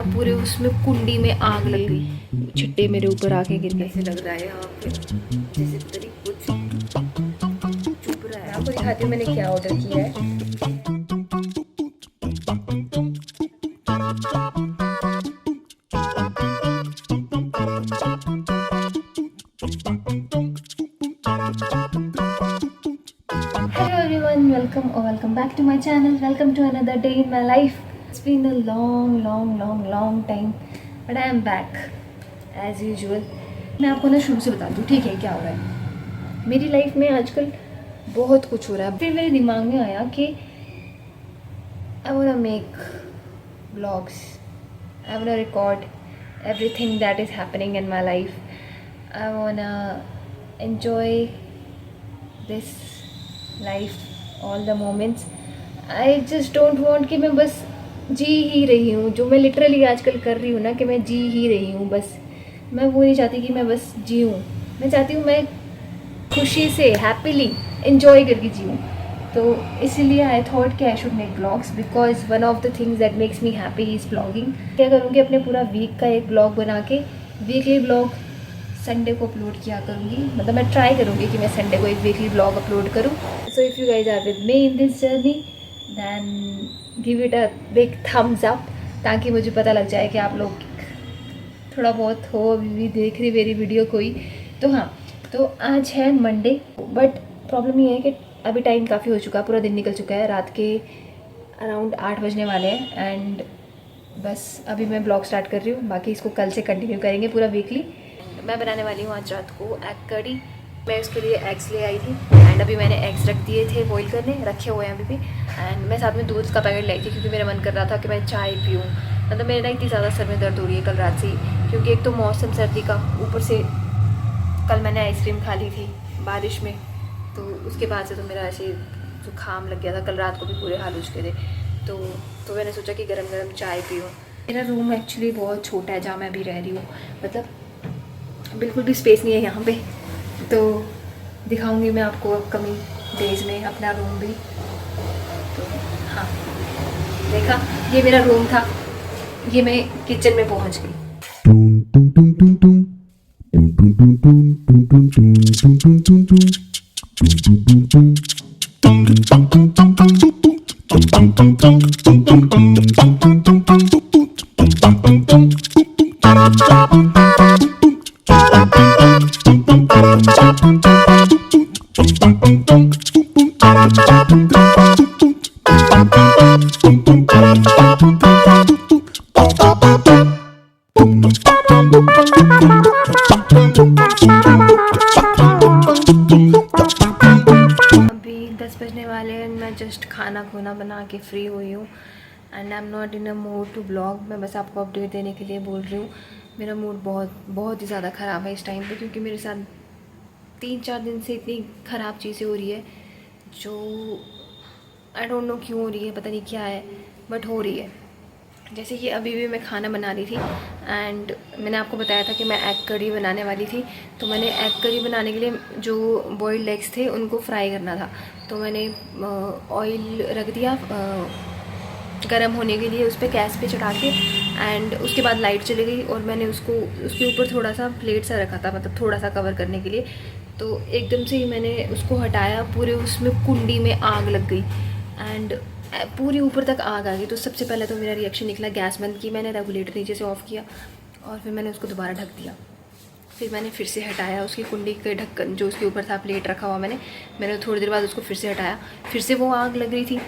पूरे उसमें कुंडी में आग लग गई, छिट्टे मेरे ऊपर आके गिर गए। ऐसे लग रहा है यहाँ पे जैसे पता नहीं कुछ चुभ रहा है। आपको दिखाती हूँ मैंने क्या ऑर्डर किया है। Hello everyone, welcome back to my channel. Welcome to another day in my life. It's been a long time, but I am back as usual. मैं आपको ना शुरू से बता दूँ, ठीक है, क्या हो रहा है मेरी लाइफ में आजकल। बहुत कुछ हो रहा है। फिर मेरे दिमाग में आया कि I wanna make vlogs. I wanna record everything that is happening in my life. I wanna enjoy this life, all the moments. I just don't want कि मैं बस जी ही रही हूँ, जो मैं लिटरली आजकल कर रही हूँ ना, कि मैं जी ही रही हूँ बस। मैं वो नहीं चाहती कि मैं बस जीऊँ, मैं चाहती हूँ मैं खुशी से हैप्पीली एंजॉय करके जीऊँ। तो इसीलिए आई थॉट कि I should make blogs, because one of the things that makes me happy is blogging. क्या करूँगी, अपने पूरा वीक का एक ब्लॉग बना के वीकली ब्लॉग संडे को अपलोड किया करूँगी। मतलब मैं ट्राई करूँगी कि मैं संडे को एक वीकली ब्लॉग अपलोड करूँ। So if you guys are with me in this journey then give it a big thumbs up, ताकि मुझे पता लग जाए कि आप लोग थोड़ा बहुत हो अभी भी देख रही मेरी वीडियो कोई। तो हाँ, तो आज है मंडे, बट प्रॉब्लम ये है कि अभी टाइम काफ़ी हो चुका है, पूरा दिन निकल चुका है, रात के अराउंड 8 बजने वाले हैं। एंड बस अभी मैं ब्लॉग स्टार्ट कर रही हूँ, बाकी इसको कल से कंटिन्यू करेंगे पूरा वीकली। मैं बनाने वाली हूँ आज रात को एग कड़ी। मैं उसके लिए एग्स ले आई थी एंड अभी मैंने एग्स रख दिए थे बॉईल करने, रखे हुए हैं अभी भी। एंड मैं साथ में दूध का पैकेट लाई थी क्योंकि मेरा मन कर रहा था कि मैं चाय पीऊँ। मतलब मेरे ना इतनी ज़्यादा सर में दर्द हो रही है कल रात से ही, क्योंकि एक तो मौसम सर्दी का, ऊपर से कल मैंने आइसक्रीम खा ली थी बारिश में, तो उसके बाद से तो मेरा ऐसे जुकाम लग गया था। कल रात को भी पूरे हाल हो चुके थे। तो मैंने सोचा कि गरम गरम चाय पीऊँ। मेरा रूम एक्चुअली बहुत छोटा है जहाँ मैं अभी रह रही हूँ, मतलब बिल्कुल भी स्पेस नहीं है यहाँ पे। तो दिखाऊंगी मैं आपको अपकमिंग डेज में अपना रूम भी। तो हाँ, देखा, ये मेरा रूम था, ये मैं किचन में पहुँच गई। अभी 10 बजने वाले हैं, मैं जस्ट खाना खोना बना के फ्री हुई हूँ and I am not in a mood to blog. मैं बस आपको अपडेट देने के लिए बोल रही हूँ। मेरा मूड बहुत ही ज़्यादा ख़राब है इस टाइम पे, क्योंकि मेरे साथ 3-4 दिन से इतनी ख़राब चीज़ें हो रही है जो आई डोंट नो क्यों हो रही है, पता नहीं क्या है, बट हो रही है। जैसे कि अभी भी मैं खाना बना रही थी एंड मैंने आपको बताया था कि मैं एग करी बनाने वाली थी। तो मैंने एग करी बनाने के लिए जो बॉइल्ड एग्स थे उनको फ्राई करना था, तो मैंने ऑयल रख दिया गरम होने के लिए उस पर गैस पे चढ़ा के। एंड उसके बाद लाइट चली गई और मैंने उसको उसके ऊपर थोड़ा सा प्लेट सा रखा था, मतलब थोड़ा सा कवर करने के लिए। तो एकदम से ही मैंने उसको हटाया, पूरे उसमें कुंडी में आग लग गई एंड पूरी ऊपर तक आग आ गई। तो सबसे पहले तो मेरा रिएक्शन निकला, गैस बंद की मैंने, रेगुलेटर नीचे से ऑफ़ किया और फिर मैंने उसको दोबारा ढक दिया। फिर मैंने फिर से हटाया उसकी कुंडी के ढक्कन जो उसके ऊपर था, प्लेट रखा हुआ मैंने थोड़ी देर बाद उसको फिर से हटाया, फिर से वो आग लग रही थी।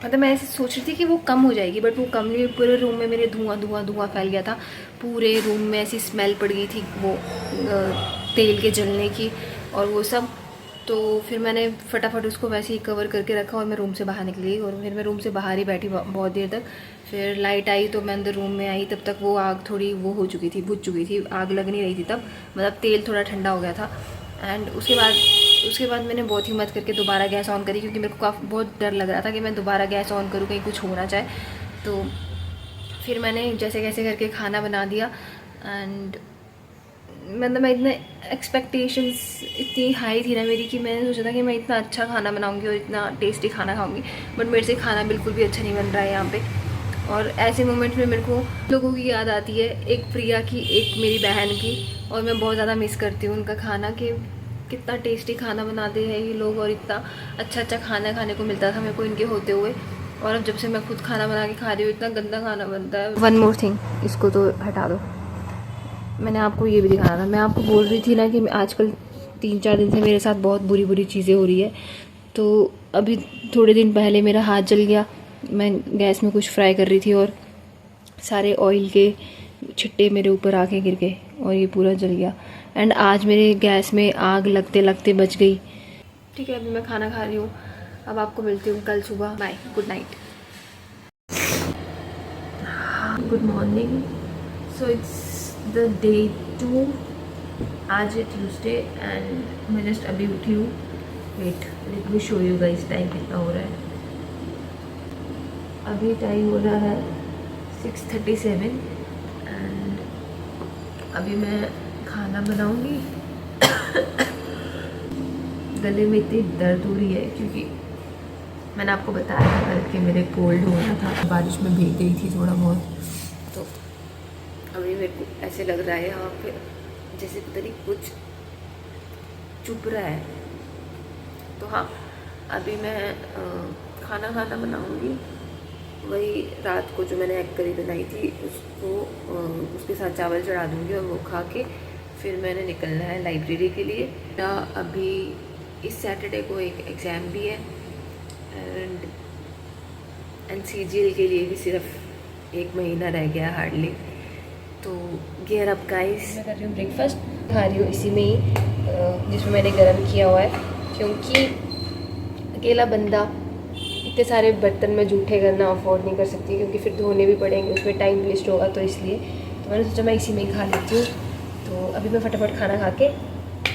मतलब मैं ऐसे सोच रही थी कि वो कम हो जाएगी, बट वो कम नहीं। पूरे रूम में मेरे धुआं फैल गया था, पूरे रूम में ऐसी स्मेल पड़ गई थी वो तेल के जलने की और वो सब। तो फिर मैंने फटाफट उसको वैसे ही कवर करके रखा और मैं रूम से बाहर निकली और फिर मैं रूम से बाहर ही बैठी बहुत देर तक। फिर लाइट आई तो मैं अंदर रूम में आई, तब तक वो आग थोड़ी वो हो चुकी थी, बुझ चुकी थी, आग लग नहीं रही थी तब, मतलब तेल थोड़ा ठंडा हो गया था। एंड उसके बाद मैंने बहुत हिम्मत करके दोबारा गैस ऑन करी, क्योंकि मेरे को बहुत डर लग रहा था कि मैं दोबारा गैस ऑन करूँ कहीं कुछ हो ना जाए। तो फिर मैंने जैसे कैसे करके खाना बना दिया एंड मतलब मैं इतना एक्सपेक्टेशंस इतनी हाई थी ना मेरी कि मैंने सोचा था कि मैं इतना अच्छा खाना बनाऊंगी और इतना टेस्टी खाना खाऊंगी, बट मेरे से खाना बिल्कुल भी अच्छा नहीं बन रहा है यहाँ पे। और ऐसे मोमेंट्स में मेरे को लोगों की याद आती है, एक प्रिया की, एक मेरी बहन की। और मैं बहुत ज़्यादा मिस करती हूँ उनका खाना, कि कितना टेस्टी खाना बनाते हैं ये लोग और इतना अच्छा अच्छा खाना खाने को मिलता था मेरे को इनके होते हुए। और अब जब से मैं खुद खाना बना के खा रही हूँ इतना गंदा खाना बनता है। वन मोर थिंग, इसको तो हटा दो, मैंने आपको ये भी दिखाना था। मैं आपको बोल रही थी ना कि आजकल 3-4 दिन से मेरे साथ बहुत बुरी बुरी चीज़ें हो रही है। तो अभी थोड़े दिन पहले मेरा हाथ जल गया, मैं गैस में कुछ फ्राई कर रही थी और सारे ऑयल के छिट्टे मेरे ऊपर आके गिर गए और ये पूरा जल गया। एंड आज मेरे गैस में आग लगते लगते बच गई। ठीक है, अभी मैं खाना खा रही हूँ, अब आपको मिलती हूँ कल सुबह। Bye, good night, good morning. So it's the day 2, आज है ट्यूसडे एंड मैं जस्ट अभी उठी हूँ। Wait, let me show you guys time कितना हो रहा है। अभी टाइम हो रहा है 6:37 एंड अभी मैं खाना बनाऊंगी। गले में इतनी दर्द हो रही है क्योंकि मैंने आपको बताया था कल कि मेरे कोल्ड हो रहा था, बारिश में भीग गई थी थोड़ा बहुत। तो अभी मेरे को ऐसे लग रहा है यहाँ पे जैसे पता नहीं कुछ चुभ रहा है। तो हाँ, अभी मैं खाना बनाऊंगी, वही रात को जो मैंने एग करी बनाई थी उसको उसके साथ चावल चढ़ा दूँगी और वो खा के फिर मैंने निकलना है लाइब्रेरी के लिए। अभी इस सैटरडे को एक एग्ज़ाम भी है एंड CGL के लिए भी सिर्फ 1 महीना रह गया हार्डली। तो गियर अप गाइस। मैं कर रही हूँ ब्रेकफास्ट, खा रही हूँ इसी में ही जिसमें मैंने गर्म किया हुआ है, क्योंकि अकेला बंदा इतने सारे बर्तन में जूठे करना अफोर्ड नहीं कर सकती, क्योंकि फिर धोने भी पड़ेंगे, उसमें टाइम वेस्ट होगा। तो इसलिए तो मैंने सोचा मैं इसी में ही खा लेती हूँ। तो अभी मैं फटाफट खाना खा के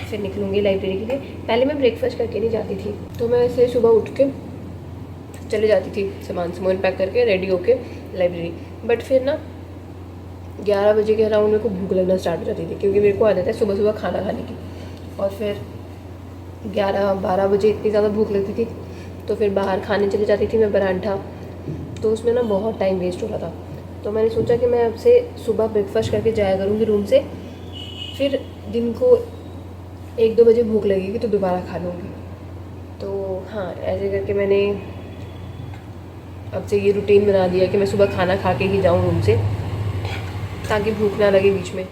फिर निकलूँगी लाइब्रेरी के लिए। पहले मैं ब्रेकफास्ट करके नहीं जाती थी, तो मैं ऐसे सुबह उठ के चले जाती थी सामान पैक करके रेडी होके लाइब्रेरी। बट फिर ना 11 बजे के अराउंड मेरे को भूख लगना स्टार्ट हो जाती थी, क्योंकि मेरे को आदत है सुबह सुबह खाना खाने की। और फिर 11-12 बजे इतनी ज़्यादा भूख लगती थी तो फिर बाहर खाने चली जाती थी मैं परांठा। तो उसमें ना बहुत टाइम वेस्ट हो रहा था। तो मैंने सोचा कि मैं अब से सुबह ब्रेकफास्ट करके जाया करूँगी रूम से, फिर दिन को 1-2 बजे भूख लगेगी तो दोबारा खा लूँगी। तो हाँ, ऐसे करके मैंने अब से ये रूटीन बना दिया कि मैं सुबह खाना खा के ही जाऊँ रूम से, ताकि भूख ना लगे बीच में।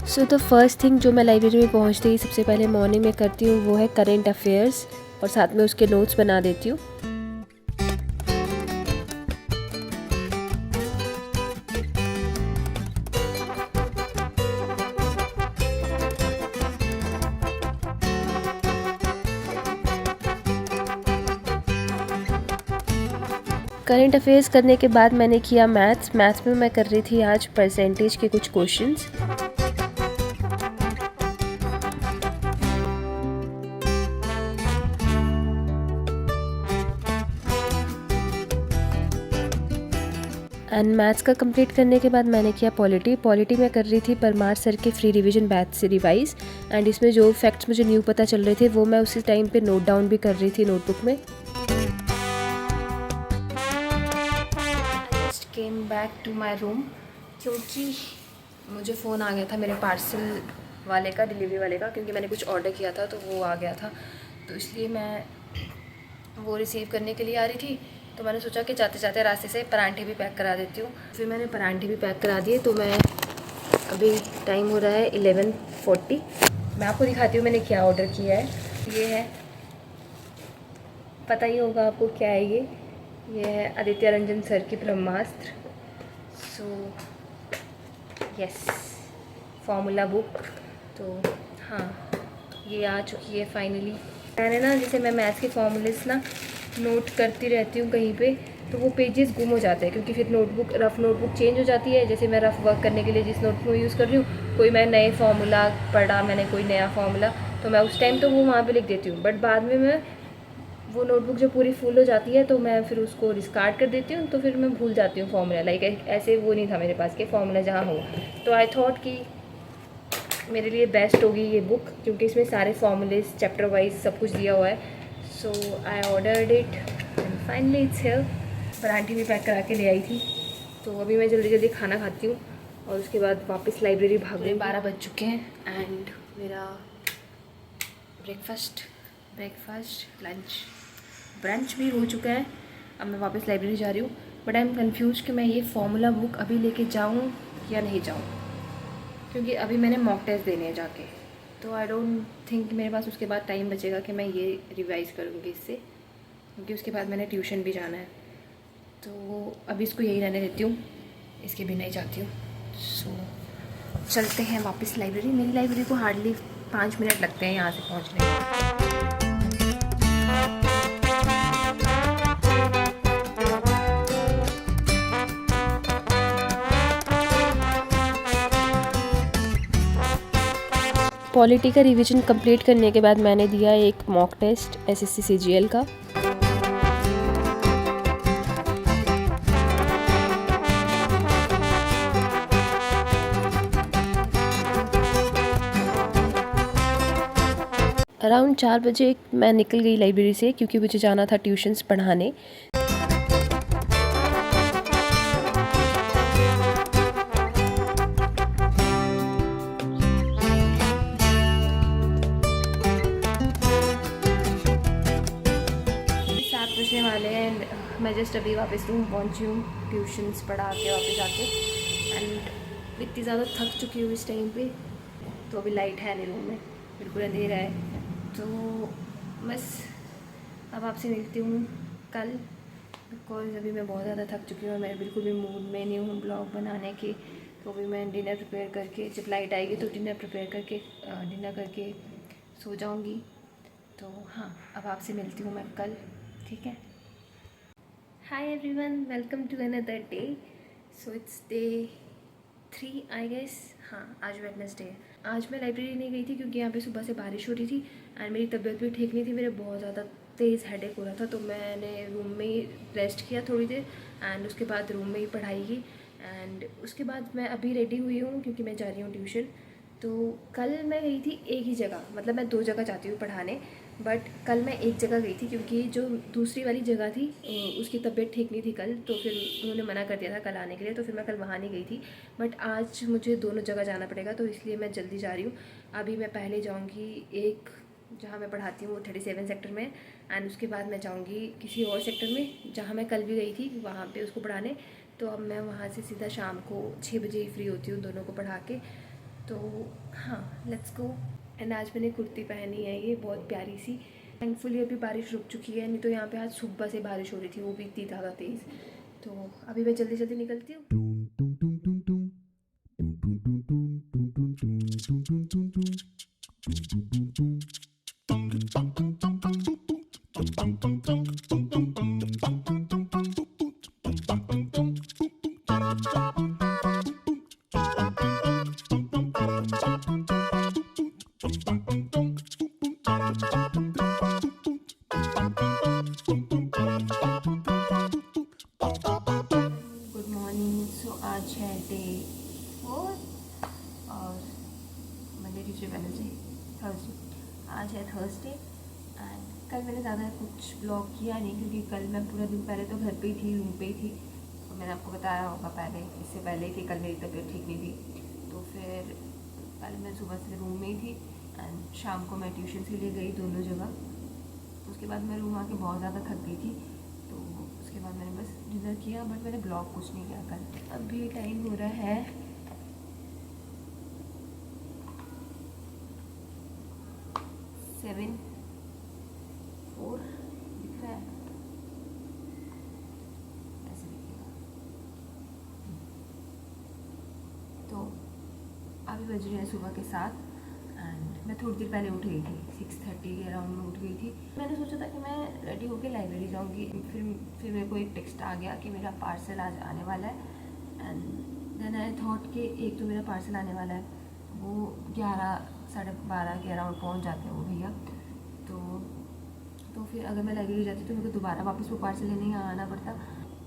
सो द फर्स्ट थिंग जो मैं लाइब्रेरी में पहुंचते ही सबसे पहले मॉर्निंग में करती हूँ वो है करेंट अफेयर्स, और साथ में उसके नोट्स बना देती हूँ। करेंट अफेयर्स करने के बाद मैंने किया मैथ्स में मैं कर रही थी आज परसेंटेज के कुछ क्वेश्चंस। एंड मैथ्स का कंप्लीट करने के बाद मैंने किया पॉलिटी में कर रही थी परमार सर के फ्री रिवीजन बैच से रिवाइज। एंड इसमें जो फैक्ट्स मुझे न्यू पता चल रहे थे वो मैं उसी टाइम पे नोट डाउन भी कर रही थी नोटबुक में। Came back to my room, क्योंकि मुझे फ़ोन आ गया था मेरे पार्सल वाले का, डिलीवरी वाले का, क्योंकि मैंने कुछ ऑर्डर किया था तो वो आ गया था। तो इसलिए मैं वो रिसीव करने के लिए आ रही थी। तो मैंने सोचा कि जाते जाते रास्ते से परांठे भी पैक करा देती हूँ। फिर मैंने परांठे भी पैक करा दिए। तो मैं अभी टाइम हो रहा है 11:40। मैं आपको दिखाती हूँ मैंने क्या ऑर्डर किया है। ये है, पता ही होगा आपको क्या है ये है आदित्य रंजन सर की Brahmastra. So yes, formula book. तो हाँ, ये आ चुकी है फाइनली। मैंने ना, जैसे मैं मैथ्स के फॉर्मूलेस ना नोट करती रहती हूँ कहीं पे, तो वो पेजेस गुम हो जाते हैं, क्योंकि फिर रफ़ नोटबुक चेंज हो जाती है। जैसे मैं रफ़ वर्क करने के लिए जिस नोटबुक यूज़ कर रही हूँ, कोई मैं नए फार्मूला पढ़ा, मैंने कोई नया फार्मूला, तो मैं उस टाइम तो वो वहाँ पे लिख देती हूँ, बट बाद में मैं वो नोटबुक जब पूरी फुल हो जाती है तो मैं फिर उसको डिस्कार्ड कर देती हूँ, तो फिर मैं भूल जाती हूँ फॉर्मूला। लाइक ऐसे वो नहीं था मेरे पास कि फॉर्मूला जहाँ हो। तो आई थॉट कि मेरे लिए बेस्ट होगी ये बुक, क्योंकि इसमें सारे फॉर्मूलेज चैप्टर वाइज सब कुछ दिया हुआ है। So I ordered it and finally it's here. पर आंटी भी पैक करा के ले आई थी। तो अभी मैं जल्दी जल्दी खाना खाती हूँ और उसके बाद वापस लाइब्रेरी भाग रही हूँ। 12 बज चुके हैं एंड मेरा ब्रेकफास्ट लंच ब्रंच भी हो चुका है। अब मैं वापस लाइब्रेरी जा रही हूँ, बट आई एम कन्फ्यूज कि मैं ये फॉर्मूला बुक अभी लेके जाऊँ या नहीं जाऊँ, क्योंकि अभी मैंने मॉक टेस्ट देने हैं जाके। तो आई डोंट थिंक मेरे पास उसके बाद टाइम बचेगा कि मैं ये रिवाइज़ करूँगी इससे, क्योंकि उसके बाद मैंने ट्यूशन भी जाना है। तो अभी इसको यही रहने देती हूँ, इसके बिना ही जाती हूँ। सो चलते हैं वापस लाइब्रेरी। मेरी लाइब्रेरी को हार्डली 5 मिनट लगते हैं यहाँ से पहुँचने में। पॉलिटी का रिवीजन कंप्लीट करने के बाद मैंने दिया एक मॉक टेस्ट एसएससी सीजीएल का। अराउंड 4 बजे मैं निकल गई लाइब्रेरी से, क्योंकि मुझे जाना था ट्यूशन्स पढ़ाने। वाले हैं। मैं जस्ट अभी वापस रूम पहुंची हूँ ट्यूशन्स पढ़ा के वापस आके, एंड इतनी ज़्यादा थक चुकी हूँ इस टाइम पे। तो अभी लाइट है नहीं रूम में, बिल्कुल अंधेरा है। तो बस अब आपसे मिलती हूँ कल, बिकॉज अभी मैं बहुत ज़्यादा थक चुकी हूँ। मैं बिल्कुल भी मूड में नहीं हूँ ब्लॉग बनाने की। तो अभी मैं डिनर प्रिपेयर करके, जब लाइट आएगी तो डिनर करके सो जाऊँगी। तो हाँ, अब आपसे मिलती हूँ मैं कल, ठीक है। Hi everyone, welcome to another day. So it's day 3 I guess. हाँ, आज वेडनेसडे है। आज मैं लाइब्रेरी नहीं गई थी क्योंकि यहाँ पे सुबह से बारिश हो रही थी एंड मेरी तबीयत भी ठीक नहीं थी। मेरे बहुत ज़्यादा तेज़ हेडेक हो रहा था, तो मैंने रूम में ही रेस्ट किया थोड़ी देर एंड उसके बाद रूम में ही पढ़ाई की। एंड उसके बाद मैं अभी रेडी हुई हूँ क्योंकि मैं जा रही हूँ ट्यूशन। तो कल मैं गई थी एक ही जगह, मतलब मैं 2 जगह जाती हूँ पढ़ाने, बट कल मैं एक जगह गई थी क्योंकि जो दूसरी वाली जगह थी उसकी तबीयत ठीक नहीं थी कल। तो फिर उन्होंने मना कर दिया था कल आने के लिए, तो फिर मैं कल वहाँ नहीं गई थी। बट आज मुझे दोनों जगह जाना पड़ेगा, तो इसलिए मैं जल्दी जा रही हूँ। अभी मैं पहले जाऊँगी एक जहाँ मैं पढ़ाती हूँ वो 37 सेक्टर में, एंड उसके बाद मैं जाऊँगी किसी और सेक्टर में जहाँ मैं कल भी गई थी वहाँ पे उसको पढ़ाने। तो अब मैं वहाँ से सीधा शाम को 6 बजे ही फ्री होती हूँ दोनों को पढ़ा के। तो हाँ, लेट्स गो। एंड आज मैंने कुर्ती पहनी है, ये बहुत प्यारी सी। थैंकफुली अभी बारिश रुक चुकी है, नहीं तो यहाँ पे आज सुबह से बारिश हो रही थी, वो भी इतनी ज़्यादा तेज़। तो अभी मैं जल्दी जल्दी निकलती हूँ। Good morning. सो आज है डे 4 और मंडे ट्यूसडे वेडनेसडे थर्सडे। आज है थर्सडे एंड कल मैंने ज़्यादा कुछ ब्लॉग किया नहीं क्योंकि कल मैं पूरा दिन पहले तो घर पे ही थी, रूम पे ही थी। तो मैंने आपको बताया होगा पहले, इससे पहले ही थी, कल मेरी तबीयत ठीक नहीं थी। तो फिर कल मैं सुबह से रूम में ही थी एंड शाम को मैं ट्यूशन के लिए गई दोनों जगह। तो उसके बाद मैं रूम आके बहुत ज़्यादा थक गई थी, तो उसके बाद मैंने बस डिनर किया, बट मैंने ब्लॉग कुछ नहीं किया कल। अभी टाइम हो रहा है 7:04 दिख रहा है, ऐसे दिखेगा। तो अभी बज रहे हैं सुबह के 7 एंड मैं थोड़ी देर पहले उठ गई थी, 6:30 के अराउंड में उठ गई थी। मैंने सोचा था कि मैं रेडी होकर लाइब्रेरी जाऊंगी, फिर मेरे को एक टेक्स्ट आ गया कि मेरा पार्सल आज आने वाला है। एंड देन आई थॉट कि एक तो मेरा पार्सल आने वाला है, वो 11 साढ़े 12 के अराउंड पहुंच जाते हैं वो भैया। तो तो फिर अगर मैं लाइब्रेरी जाती तो मेरे को दोबारा वापस वो पार्सल लेने यहाँ आना पड़ता।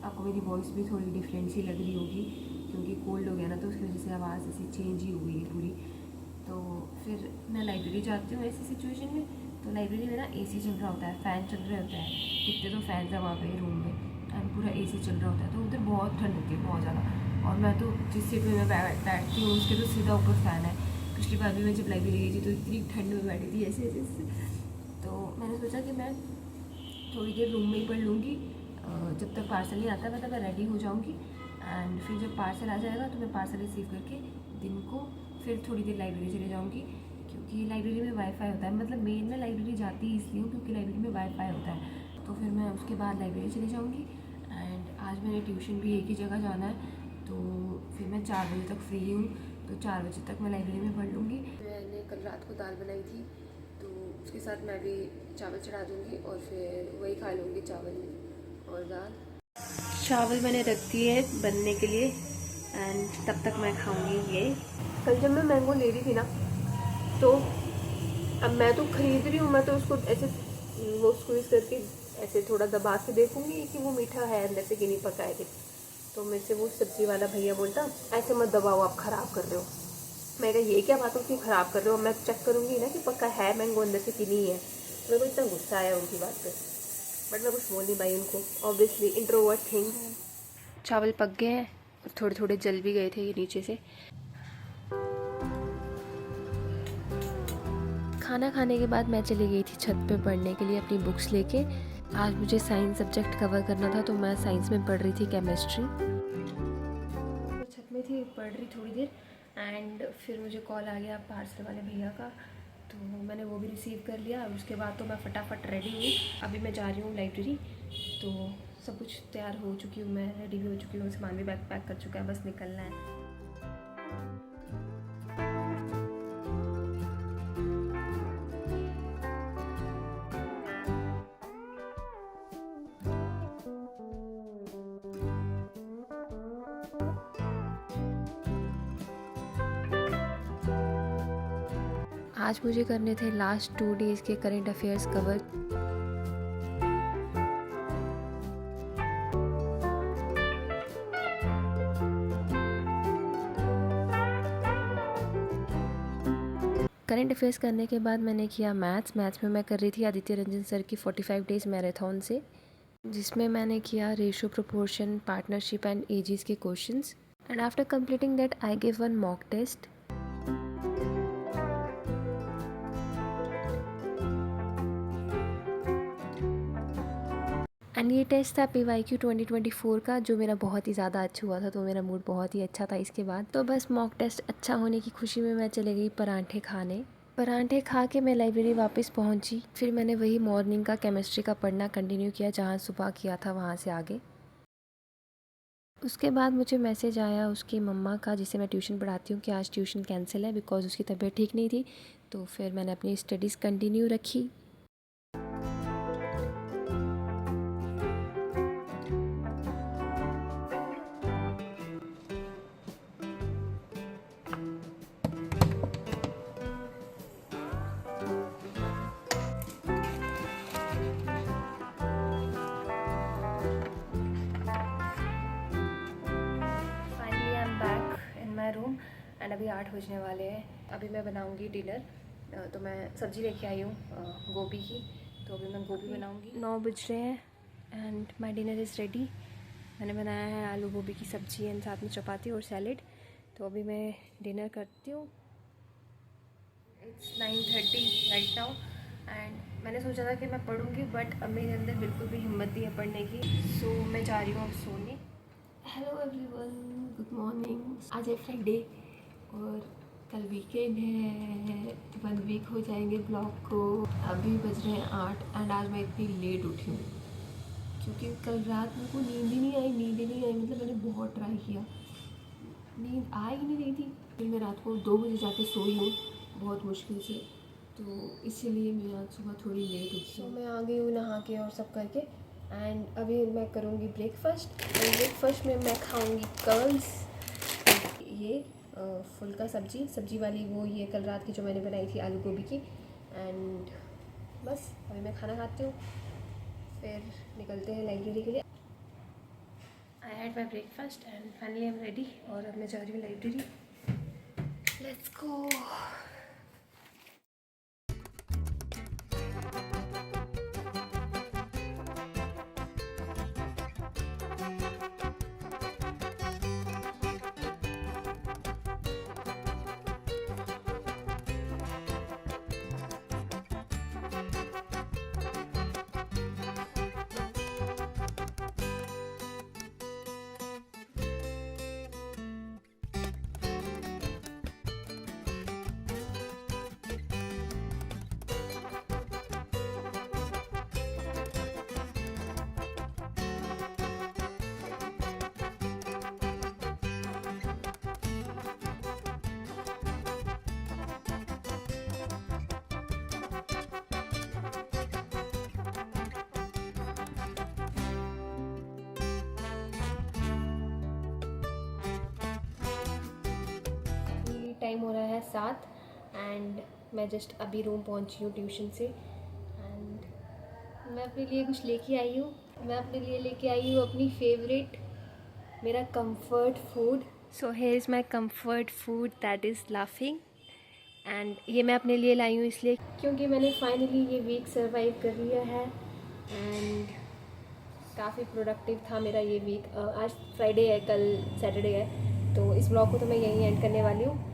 आपको मेरी वॉइस भी थोड़ी डिफरेंट सी लग रही होगी क्योंकि कोल्ड हो गया ना, तो उसकी वजह से आवाज़ ऐसी चेंज ही हो गई है पूरी। तो फिर मैं लाइब्रेरी जाती हूँ ऐसी सिचुएशन में, तो लाइब्रेरी में ना AC चल रहा होता है, फ़ैन चल रहा होता है, कितने तो फैन है वहाँ पे रूम में, एंड पूरा AC चल रहा होता है, तो उधर बहुत ठंड होती है, बहुत ज़्यादा। और मैं तो जिस सीट में मैं बैठती हूँ उसके तो सीधा ऊपर फ़ैन है। पिछली बार भी मैं जब लाइब्रेरी गई थी तो इतनी ठंड में बैठी थी ऐसे ऐसे। तो मैंने सोचा कि मैं थोड़ी देर रूम में ही पढ़ लूँगी, जब तक पार्सल नहीं आता मैं रेडी हो जाऊँगी, एंड फिर जब पार्सल आ जाएगा तो मैं पार्सल रिसीव करके दिन को फिर थोड़ी देर लाइब्रेरी चले जाऊँगी, क्योंकि लाइब्रेरी में वाईफाई होता है। मतलब मेन मैं लाइब्रेरी जाती ही इसलिए हूँ क्योंकि लाइब्रेरी में वाईफाई होता है। तो फिर मैं उसके बाद लाइब्रेरी चली जाऊँगी, एंड आज मैंने ट्यूशन भी एक ही जगह जाना है, तो फिर मैं 4 बजे तक फ्री हूँ, तो 4 बजे तक मैं लाइब्रेरी में पढ़ लूँगी। मैंने कल रात को दाल बनाई थी, तो उसके साथ मैं भी चावल चढ़ा दूँगी और फिर वही खा लूँगी, चावल और दाल। चावल मैंने रख दिए है बनने के लिए, एंड तब तक मैं खाऊंगी ये। कल जब मैं मैंगो ले रही थी ना, तो अब मैं तो खरीद रही हूँ, मैं तो उसको ऐसे वो स्क्वीज करके ऐसे थोड़ा दबा के देखूंगी कि वो मीठा है अंदर से कि नहीं पका है। तो मेरे से वो सब्जी वाला भैया बोलता ऐसे मत दबाओ, आप ख़राब कर रहे हो। मैं कहा ये क्या बात होती है ख़राब कर रहे हो, मैं चेक करूँगी ना कि पक्का है मैंगो अंदर से कि नहीं है। मेरे को इतना गुस्सा आया उनकी बात पे, बट मैं कुछ बोल नहीं पाई उनको, ऑब्वियसली इंट्रोवर्ट थिंग। चावल पक गए हैं और थोड़े थोड़े जल भी गए थे ये नीचे से। खाना खाने के बाद मैं चली गई थी छत पे पढ़ने के लिए अपनी बुक्स लेके। आज मुझे साइंस सब्जेक्ट कवर करना था, तो मैं साइंस में पढ़ रही थी केमिस्ट्री। तो छत में थी, पढ़ रही थोड़ी देर, एंड फिर मुझे कॉल आ गया पार्सल वाले भैया का, तो मैंने वो भी रिसीव कर लिया। और उसके बाद तो मैं फटाफट रेडी हुई, अभी मैं जा रही हूँ लाइब्रेरी। तो सब कुछ तैयार हो चुकी हूँ, मैं रेडी भी हो चुकी हूँ, सामान भी बैग पैक कर चुका है, बस निकलना है। आज मुझे करने थे लास्ट 2 डेज़ के current affairs cover. Current affairs करने के बाद मैंने किया मैथ्स में मैं कर रही थी आदित्य रंजन सर की 45 डेज़ मैराथन से, जिसमें मैंने किया ratio, proportion, partnership and ages के questions. And after completing that I give one mock test. And ये टेस्ट था PYQ 2024 का, जो मेरा बहुत ही ज़्यादा अच्छा हुआ था, तो मेरा मूड बहुत ही अच्छा था इसके बाद। तो बस मॉक टेस्ट अच्छा होने की खुशी में मैं चले गई परांठे खाने। परांठे खा के मैं लाइब्रेरी वापस पहुंची। फिर मैंने वही मॉर्निंग का केमिस्ट्री का पढ़ना कंटिन्यू किया जहां सुबह किया था, वहां से आगे। उसके बाद मुझे मैसेज आया उसकी मम्मा का, जिसे मैं ट्यूशन पढ़ाती हूँ, कि आज ट्यूशन कैंसिल है बिकॉज उसकी तबीयत ठीक नहीं थी। तो फिर मैंने अपनी स्टडीज़ कंटिन्यू रखी। रूम एंड अभी 8 बजने वाले हैं। अभी मैं बनाऊंगी डिनर, तो मैं सब्ज़ी लेके आई हूँ गोभी की, तो अभी मैं गोभी बनाऊंगी। 9 बज रहे हैं and my dinner is ready. मैंने बनाया है आलू गोभी की सब्ज़ी एंड साथ में चपाती और सैलेड। तो अभी मैं डिनर करती हूँ। इट्स 9:30 राइट नाउ, एंड मैंने सोचा था कि मैं पढ़ूँगी, बट अब मेरे अंदर बिल्कुल भी हिम्मत नहीं है पढ़ने की, सो मैं जा रही हूँ अब सोने। Hello everyone, good morning. आज है फ्राइडे और कल वीकेंड है, 1 वीक हो जाएंगे ब्लॉग को। अभी बज रहे हैं 8 एंड आज मैं इतनी लेट उठी हूँ क्योंकि कल रात मेरे को नींद ही नहीं आई। मतलब मैंने बहुत ट्राई किया, नींद आ ही नहीं रही थी। फिर मैं रात को 2 बजे जाके सोई हूँ बहुत मुश्किल से, तो इसीलिए मैं आज सुबह थोड़ी लेट उठी। तो मैं आ गई हूँ नहा के और सब करके, एंड अभी मैं करूँगी ब्रेकफास्ट। और ब्रेकफास्ट में मैं खाऊँगी कर्ल्स, ये फुल्का सब्जी वाली, वो ये कल रात की जो मैंने बनाई थी आलू गोभी की, एंड बस अभी मैं खाना खाती हूँ, फिर निकलते हैं लाइब्रेरी के लिए। I had my breakfast and finally I am ready, और अब मैं जा रही हूँ लाइब्रेरी। Let's go. टाइम हो रहा है 7 एंड मैं जस्ट अभी रूम पहुंची हूँ ट्यूशन से। एंड मैं अपने लिए कुछ लेके आई हूँ। मैं अपने लिए लेके आई हूँ अपनी फेवरेट, मेरा comfort food. So here is my comfort food, that is laughing. And ये मैं अपने लिए लाई हूँ इसलिए क्योंकि मैंने फाइनली ये वीक सर्वाइव कर लिया है एंड काफ़ी प्रोडक्टिव था मेरा ये वीक। आज फ्राइडे है, कल सैटरडे है, तो इस ब्लॉग को तो मैं यहीं एंड करने वाली हूँ।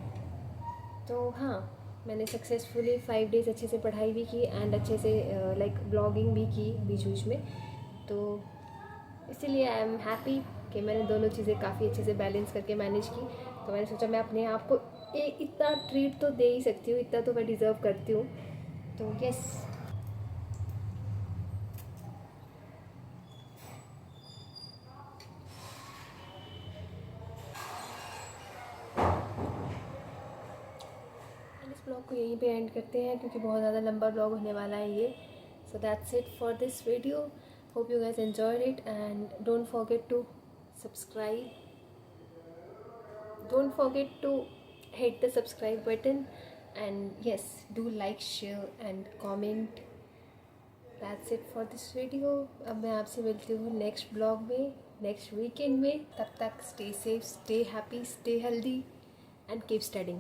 तो हाँ, मैंने सक्सेसफुली 5 डेज़ अच्छे से पढ़ाई भी की एंड अच्छे से लाइक ब्लॉगिंग भी की बीच बीच में। तो इसीलिए आई एम हैप्पी कि मैंने दोनों चीज़ें काफ़ी अच्छे से बैलेंस करके मैनेज की। तो मैंने सोचा मैं अपने आप को इतना ट्रीट तो दे ही सकती हूँ, इतना तो मैं डिज़र्व करती हूँ। तो यस, इस ब्लॉग को यहीं पे एंड करते हैं क्योंकि बहुत ज़्यादा लंबा ब्लॉग होने वाला है ये। So that's it for this video. Hope you guys enjoyed it and don't forget to subscribe, don't forget to hit the subscribe button, and yes, do like, share and comment. That's it for this video. अब मैं आपसे मिलती हूँ next blog में, next weekend में। तब तक stay safe, stay happy, stay healthy and keep studying.